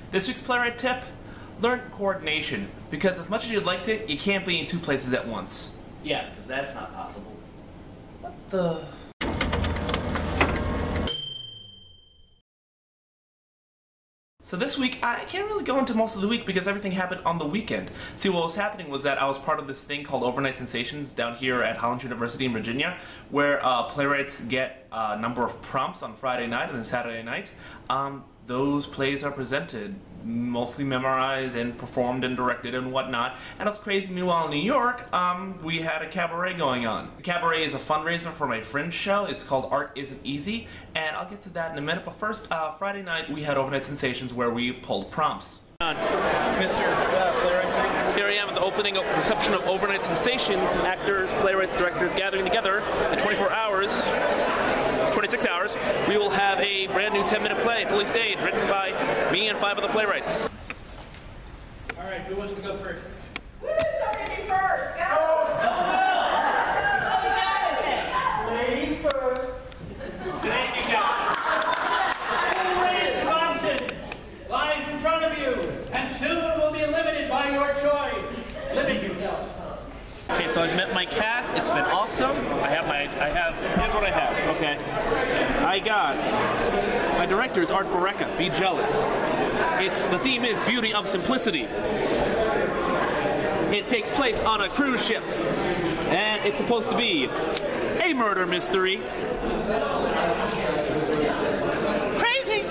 This week's Playwright Tip: learn coordination, because as much as you'd like to, you can't be in two places at once. Yeah, because that's not possible. What the... So this week, I can't really go into most of the week because everything happened on the weekend. See, what was happening was that I was part of this thing called Overnight Sensations down here at Holland University in Virginia, where playwrights get a number of prompts on Friday night and then Saturday night. Those plays are presented, mostly memorized and performed and directed and whatnot. And it was crazy. Meanwhile, in New York, we had a cabaret going on. The cabaret is a fundraiser for my Fringe show. It's called Art Isn't Easy, and I'll get to that in a minute. But first, Friday night we had Overnight Sensations where we pulled prompts. Mr. Playwright, here I am at the opening reception of Overnight Sensations. Actors, playwrights, directors gathering together in 24 hours. 26 hours, we will have a brand new 10-minute play, fully staged, written by me and 5 other playwrights. Alright, who wants to go first? Who's somebody be first? Ladies first. Thank you, guys. Playwright Chronicles lies in front of you, and soon will be limited by your choice. Limit yourself. Okay, so I've met my cast. It's been awesome. Here's what I have. Okay, I got my director is Art Bareka. Be jealous. The theme is Beauty of Simplicity. It takes place on a cruise ship, and it's supposed to be a murder mystery. Crazy.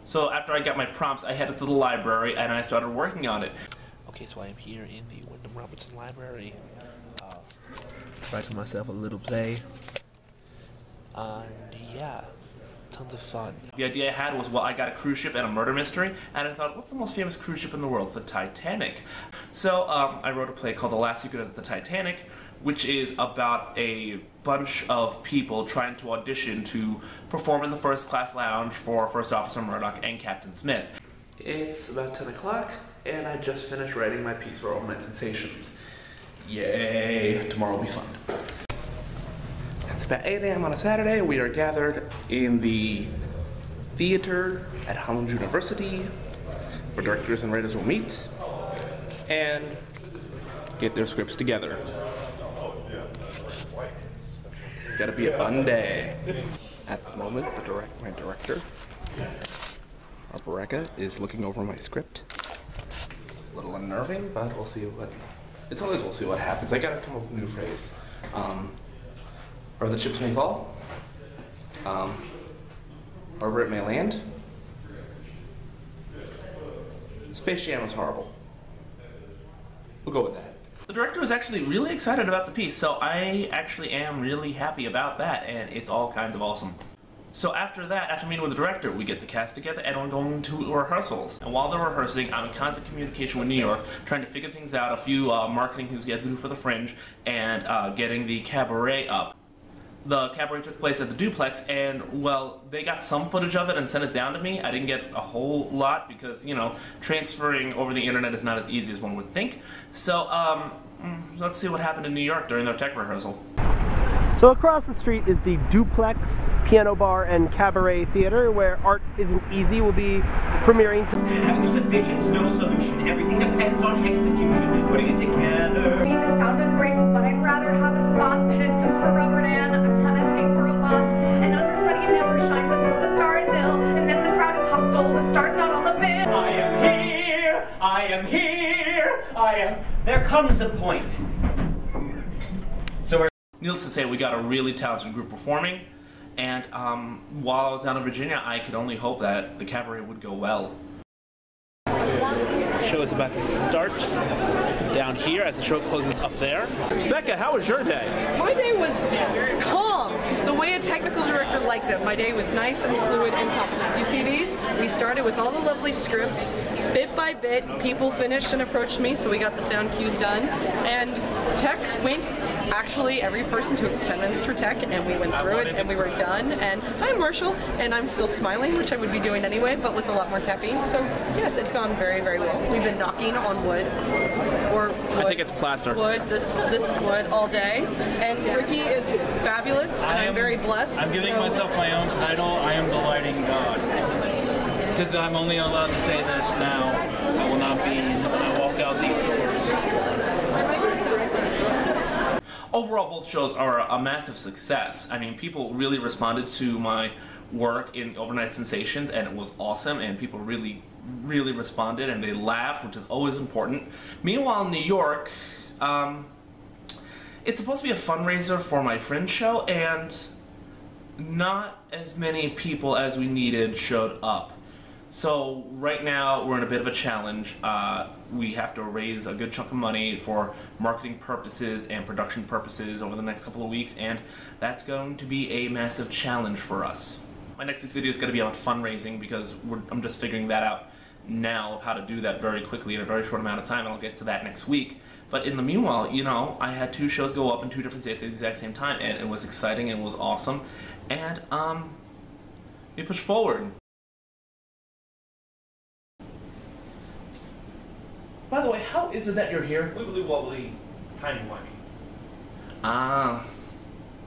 So after I got my prompts, I headed to the library and I started working on it. Okay, so I am here in the Wyndham Robertson Library. Writing myself a little play. And yeah, tons of fun. The idea I had was, well, I got a cruise ship and a murder mystery, and I thought, what's the most famous cruise ship in the world? The Titanic. So I wrote a play called The Last Secret of the Titanic, which is about a bunch of people trying to audition to perform in the first class lounge for First Officer Murdoch and Captain Smith. It's about 10 o'clock, and I just finished writing my piece for Overnight Sensations. Yay! Tomorrow will be fun. It's about 8 a.m. on a Saturday. We are gathered in the theater at Holland University, where directors and writers will meet and get their scripts together. It's gotta be a fun day. At the moment, my director, Art Bareka, is looking over my script. A little unnerving, but we'll see what... we'll see what happens. I gotta come up with a new phrase. Or the chips may fall. Wherever it may land. Space Jam was horrible. We'll go with that. The director was actually really excited about the piece, so I actually am really happy about that, and it's all kinds of awesome. So after that, after meeting with the director, we get the cast together and we're going to rehearsals. And while they're rehearsing, I'm in constant communication with New York, trying to figure things out, a few marketing things we had to do for the Fringe, and getting the cabaret up. The cabaret took place at the duplex, and, well, they got some footage of it and sent it down to me. I didn't get a whole lot because, you know, transferring over the internet is not as easy as one would think. So, let's see what happened in New York during their tech rehearsal. So across the street is the Duplex Piano Bar and Cabaret Theater, where Art Isn't Easy will be premiering. Having just a vision's no solution. Everything depends on execution, putting it together. It just sounded great, but I'd rather have a spot that is just for Rubber Dan. I'm not asking for a lot. An understudy never shines until the star is ill, and then the crowd is hostile. The star's not on the bill. I am here. I am here. I am. There comes a point. Needless to say, we got a really talented group performing, and while I was down in Virginia, I could only hope that the cabaret would go well. The show is about to start down here as the show closes up there. Becca, how was your day? My day was calm, the way a technical director likes it. My day was nice and fluid and calm. You see these? We started with all the lovely scripts. Bit by bit, people finished and approached me, so we got the sound cues done. And tech went, actually every person took 10 minutes for tech, and we went through it and we were done. And I'm Marshall, and I'm still smiling, which I would be doing anyway, but with a lot more caffeine. So yes, it's gone very, very well. We've been knocking on wood, or wood. I think it's plaster. Wood, this is wood all day. And Ricky is fabulous, and I'm very blessed. I'm giving myself my own title. I am the lighting god. because I'm only allowed to say this now. I will not be when I walk out these doors. Overall, both shows are a massive success. I mean, people really responded to my work in Overnight Sensations, and it was awesome, and people really responded, and they laughed, which is always important. Meanwhile, in New York, it's supposed to be a fundraiser for my Fringe show, and not as many people as we needed showed up. So right now we're in a bit of a challenge. We have to raise a good chunk of money for marketing purposes and production purposes over the next couple of weeks, and that's going to be a massive challenge for us. My next week's video is going to be about fundraising, because I'm just figuring that out now, of how to do that very quickly in a very short amount of time, and I'll get to that next week. But in the meanwhile, you know, I had 2 shows go up in 2 different states at the exact same time, and it was exciting and it was awesome, and we pushed forward. By the way, how is it that you're here? Wibbly wobbly, timey-wimey. Ah.